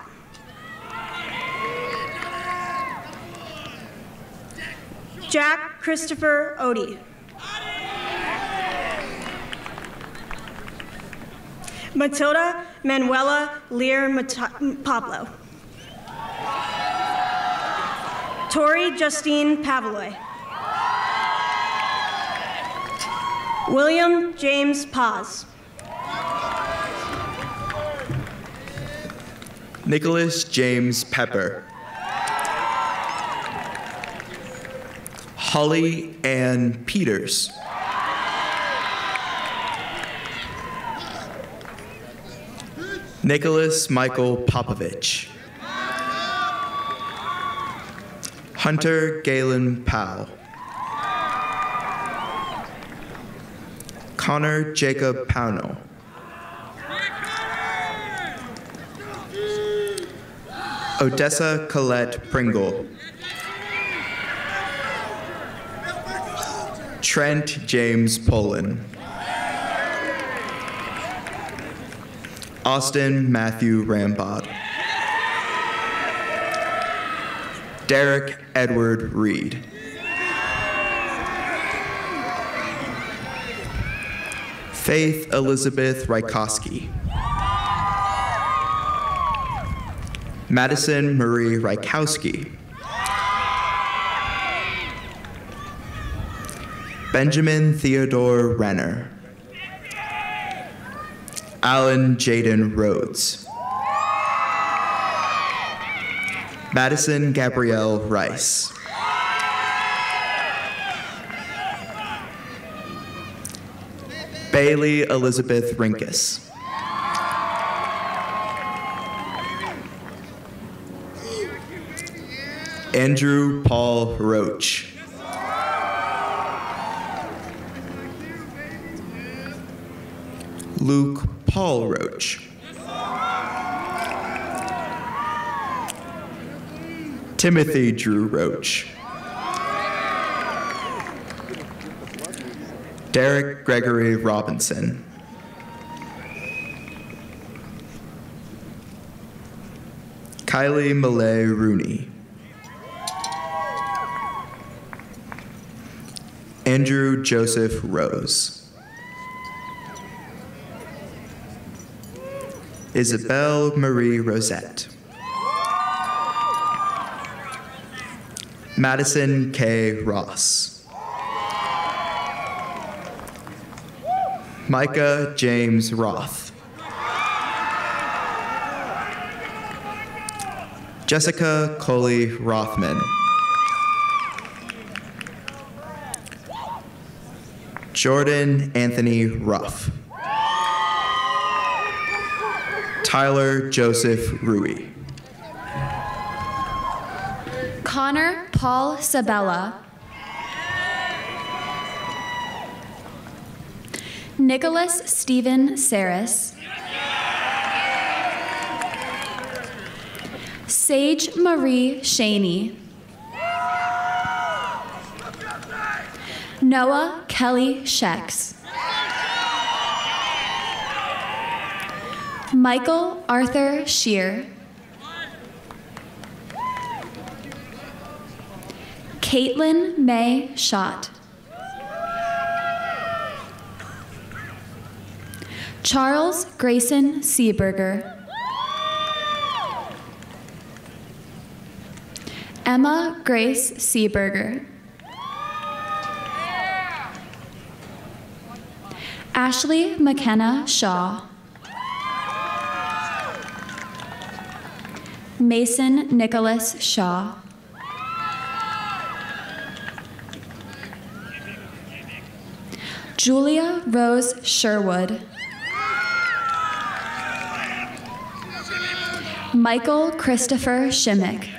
Speaker 10: Jack Christopher Odie. Matilda Manuela Lear Pablo. Tori Justine Pavloy. William James Paz.
Speaker 11: Nicholas James Pepper. Holly Ann Peters. Nicholas Michael Popovich. Hunter Galen Powell. Connor Jacob Pownell. Odessa Colette Pringle. Trent James Poland. Austin Matthew Rambod. Derek Edward Reed. Faith Elizabeth Rykowski. Madison Marie Rykowski. Benjamin Theodore Renner. Alan Jaden Rhodes. Madison Gabrielle Rice. Bailey Elizabeth Rinkus. Andrew Paul Roach. Luke Paul Roach. Timothy Drew Roach. Derek Gregory Robinson. Kylie Malay Rooney. Andrew Joseph Rose. Isabel Marie Rosette. Madison K. Ross. Micah James Roth. Jessica Coley Rothman. Jordan Anthony Ruff. Tyler Joseph Rui.
Speaker 12: Connor Paul Sabella. Nicholas Stephen Saris. Sage Marie Shaney. Noah Kelly Shex. Michael Arthur Shear. Caitlin May Schott. Charles Grayson Seeberger. Emma Grace Seeberger. Ashley McKenna Shaw. Mason Nicholas Shaw. Julia Rose Sherwood. Michael Christopher Shimmick.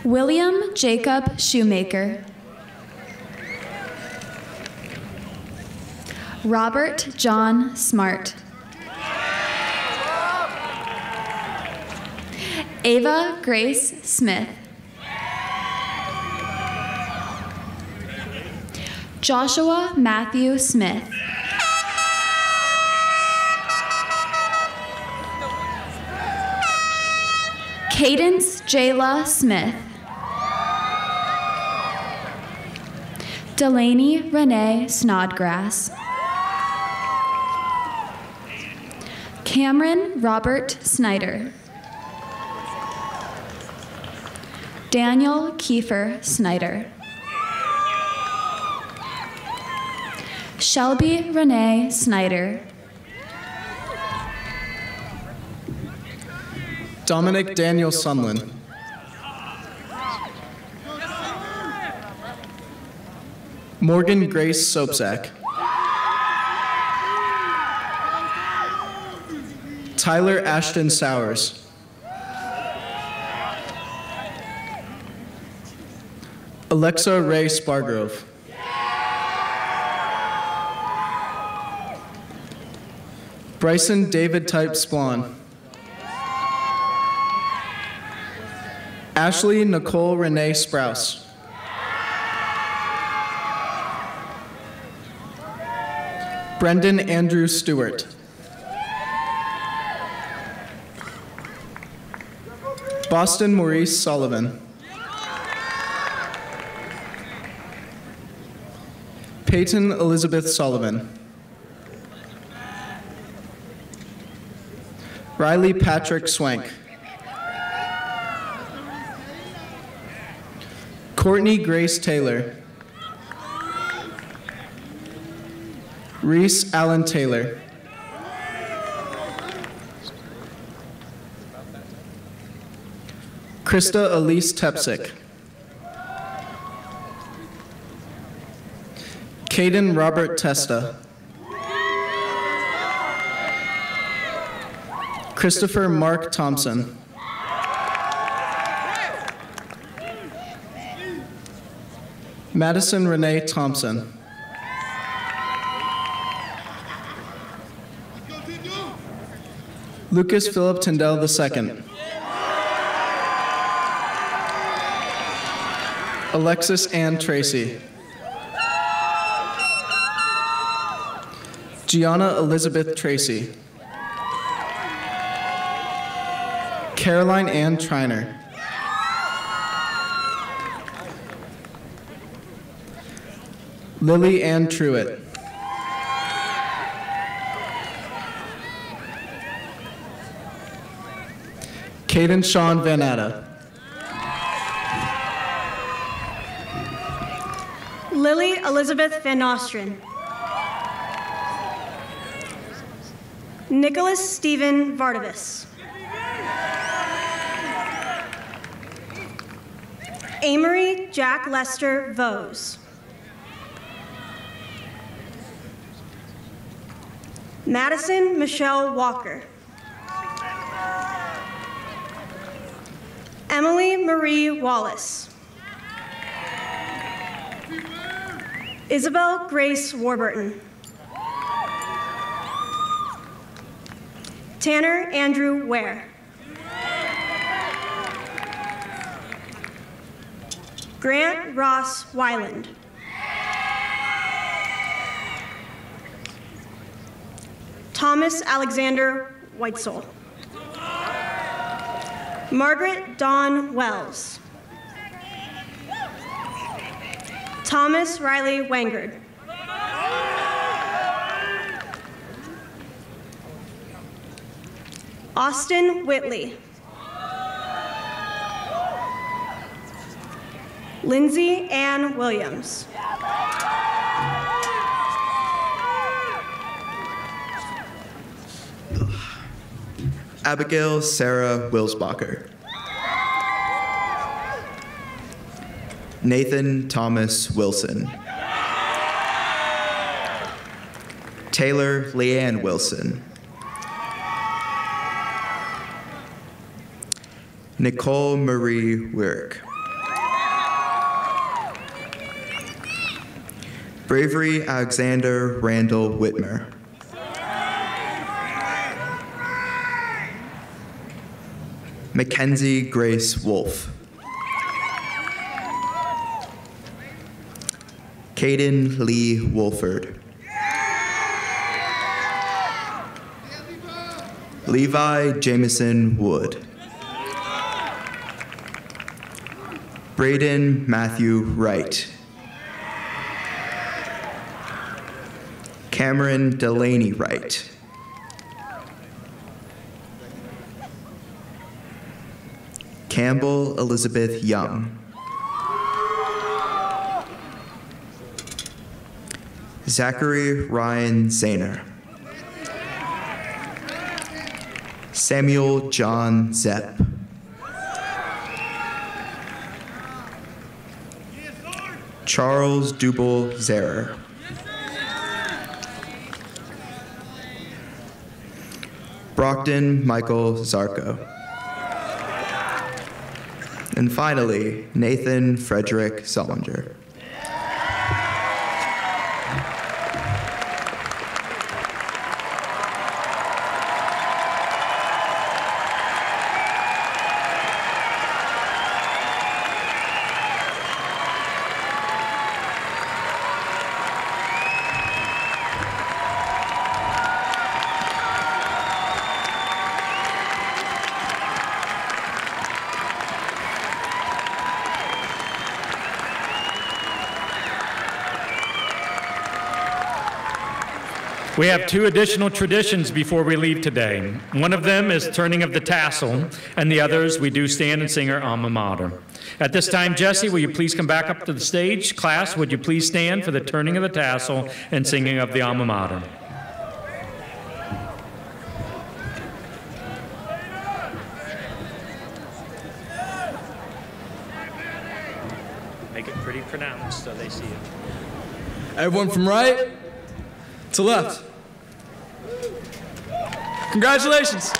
Speaker 12: William Jacob Shoemaker. Robert John Smart. Ava Grace Smith. Joshua Matthew Smith. Cadence Jayla Smith. Delaney Renee Snodgrass. Cameron Robert Snyder. Daniel Kiefer Snyder. Shelby Renee Snyder.
Speaker 4: Dominic Daniel Sunland. Morgan Grace Soapsack. Tyler Ashton Sowers. Alexa Ray Spargrove. Bryson David Type Splon. Ashley Nicole Renee Sprouse. Brendan Andrew Stewart. Boston Maurice Sullivan. Peyton Elizabeth Sullivan. Riley Patrick Swank. Courtney Grace Taylor. Reese Allen Taylor. Krista Elise Tepsick. Caden Robert Testa. Christopher Mark Thompson. Madison Renee Thompson. Lucas Philip Tyndall II. Alexis Ann Tracy. Gianna Elizabeth Tracy. Caroline Ann Triner. Lily Ann Truitt. Caden Sean Van Atta.
Speaker 10: Lily Elizabeth Van Ostren. Nicholas Stephen Vardavis. Amory Jack Lester Vose. Madison Michelle Walker. Emily Marie Wallace. Isabel Grace Warburton. Tanner Andrew Ware. Grant Ross Weiland. Thomas Alexander Weitzel. Margaret Dawn Wells. Thomas Riley Wangard. Austin Whitley. Lindsay Ann Williams.
Speaker 11: Abigail Sarah Wilsbacher. Nathan Thomas Wilson. Taylor Leanne Wilson. Nicole Marie Wirk. Bravery Alexander Randall Whitmer. Mackenzie Grace Wolf. Caden Lee Wolford. Levi Jameson Wood. Braden Matthew Wright. Cameron Delaney Wright. Campbell Elizabeth Young. Zachary Ryan Zahner. Samuel John Zepp. Charles Dubel Zerer. Brockton Michael Zarko. And finally, Nathan Frederick Solinger.
Speaker 1: We have two additional traditions before we leave today. One of them is turning of the tassel, and the others we do stand and sing our alma mater. At this time, Jesse, will you please come back up to the stage? Class, would you please stand for the turning of the tassel and singing of the alma mater? Make it pretty pronounced so they see it.
Speaker 4: Everyone from right to left. Congratulations.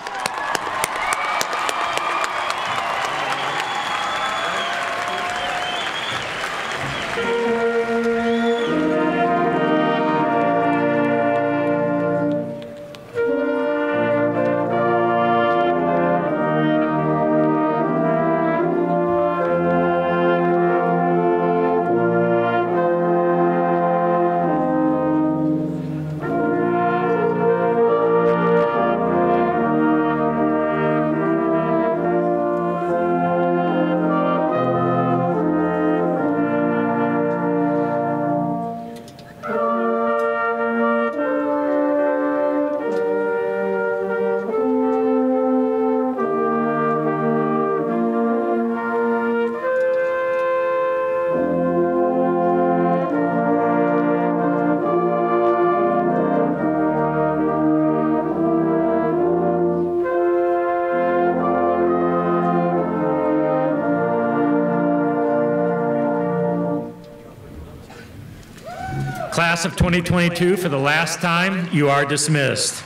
Speaker 1: Class of 2022, for the last time, you are dismissed.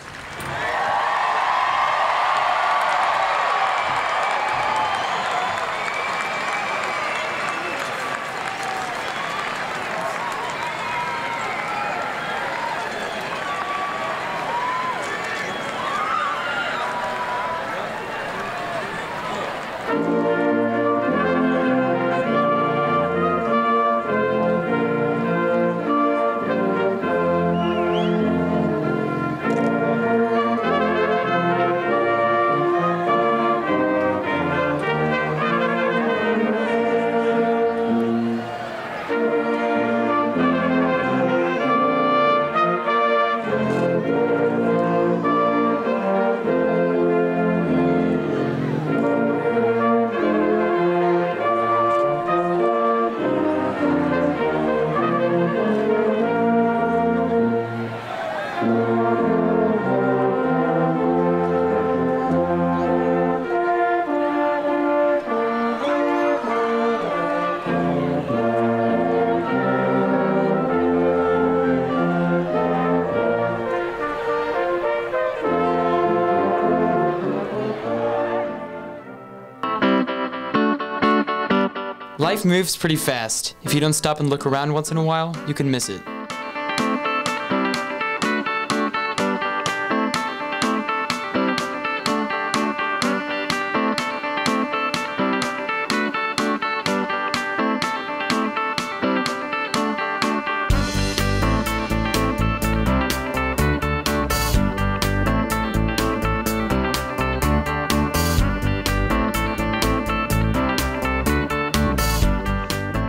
Speaker 13: Life moves pretty fast. If you don't stop and look around once in a while, you can miss it.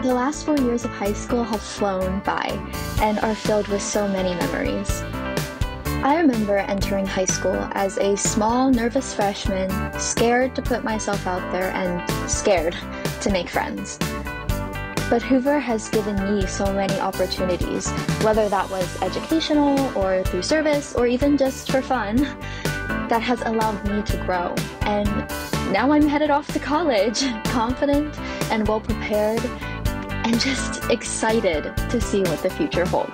Speaker 7: The last 4 years of high school have flown by and are filled with so many memories. I remember entering high school as a small, nervous freshman, scared to put myself out there and scared to make friends. But Hoover has given me so many opportunities, whether that was educational or through service or even just for fun, that has allowed me to grow. And now I'm headed off to college, confident and well prepared, and just excited to see what the future holds.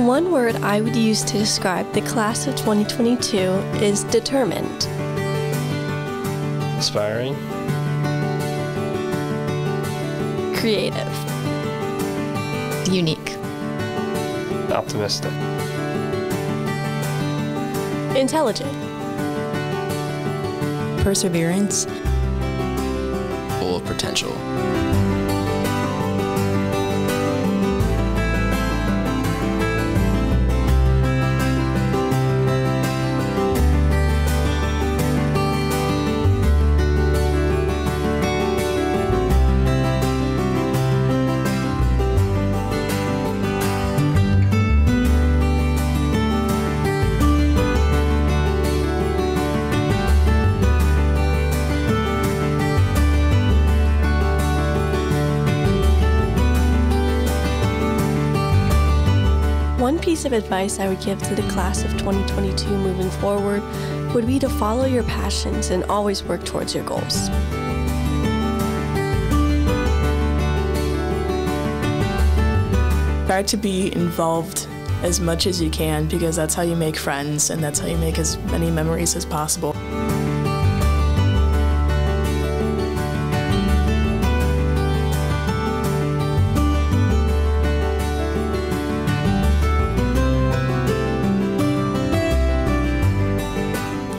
Speaker 14: One word I would use to describe the class of 2022 is determined.
Speaker 15: Inspiring.
Speaker 14: Creative.
Speaker 16: Unique.
Speaker 15: Optimistic.
Speaker 14: Intelligent.
Speaker 16: Perseverance.
Speaker 17: Full of potential.
Speaker 14: One piece of advice I would give to the class of 2022 moving forward would be to follow your passions and always work towards your goals.
Speaker 18: Try to be involved as much as you can, because that's how you make friends and that's how you make as many memories as possible.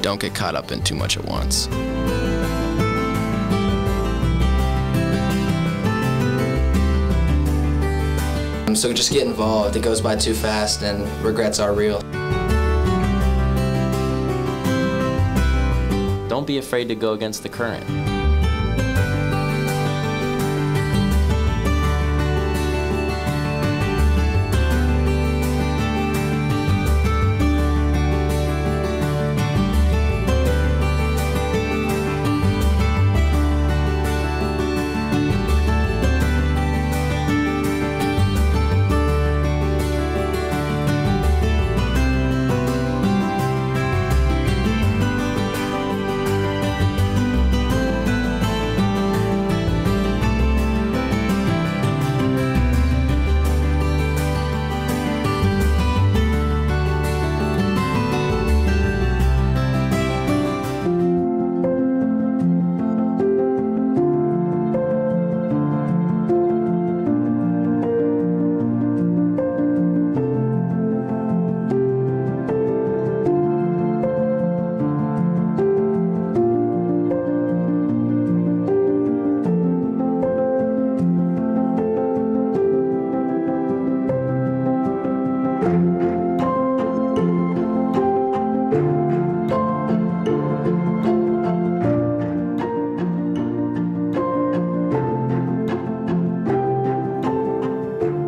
Speaker 17: Don't get caught up in too much at once. So just get involved. It goes by too fast and regrets are real.
Speaker 16: Don't be afraid to go against the current.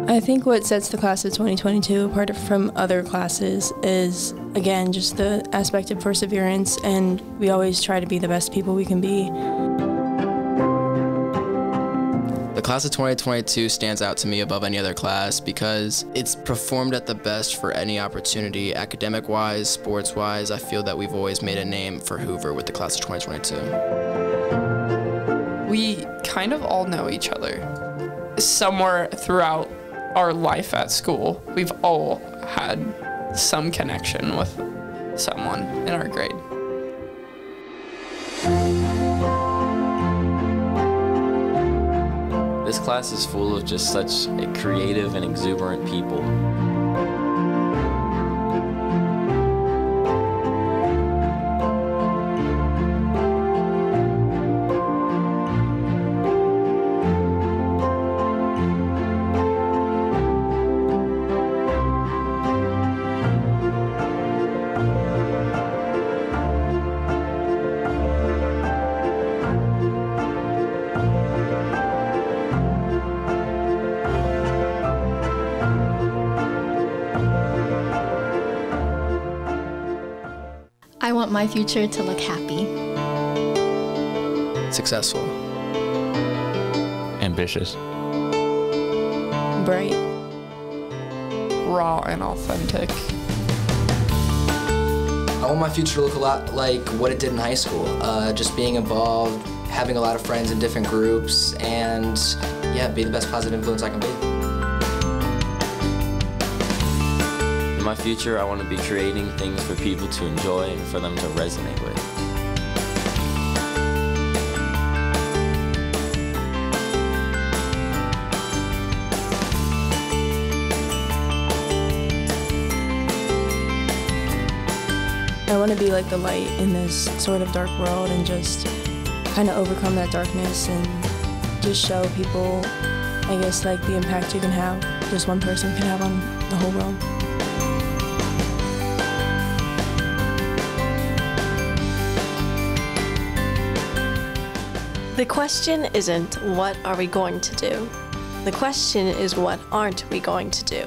Speaker 14: I think what sets the class of 2022 apart from other classes is, again, just the aspect of perseverance, and we always try to be the best people we can be.
Speaker 17: The class of 2022 stands out to me above any other class because it's performed at the best for any opportunity, academic-wise, sports-wise. I feel that we've always made a name for Hoover with the class of 2022.
Speaker 19: We kind of all know each other. Somewhere throughout our life at school, we've all had some connection with someone in our grade.
Speaker 16: This class is full of just such creative and exuberant people.
Speaker 7: I want my future to look happy.
Speaker 17: Successful.
Speaker 15: Ambitious.
Speaker 14: Bright.
Speaker 19: Raw and authentic.
Speaker 17: I want my future to look a lot like what it did in high school. Just being involved, having a lot of friends in different groups, and yeah, be the best positive influence I can be.
Speaker 16: In my future, I want to be creating things for people to enjoy and for them to resonate with.
Speaker 14: I want to be like the light in this sort of dark world and just kind of overcome that darkness and just show people, I guess, like the impact you can have, just one person can have on the whole world. The question isn't, what are we going to do? The question is, what aren't we going to do?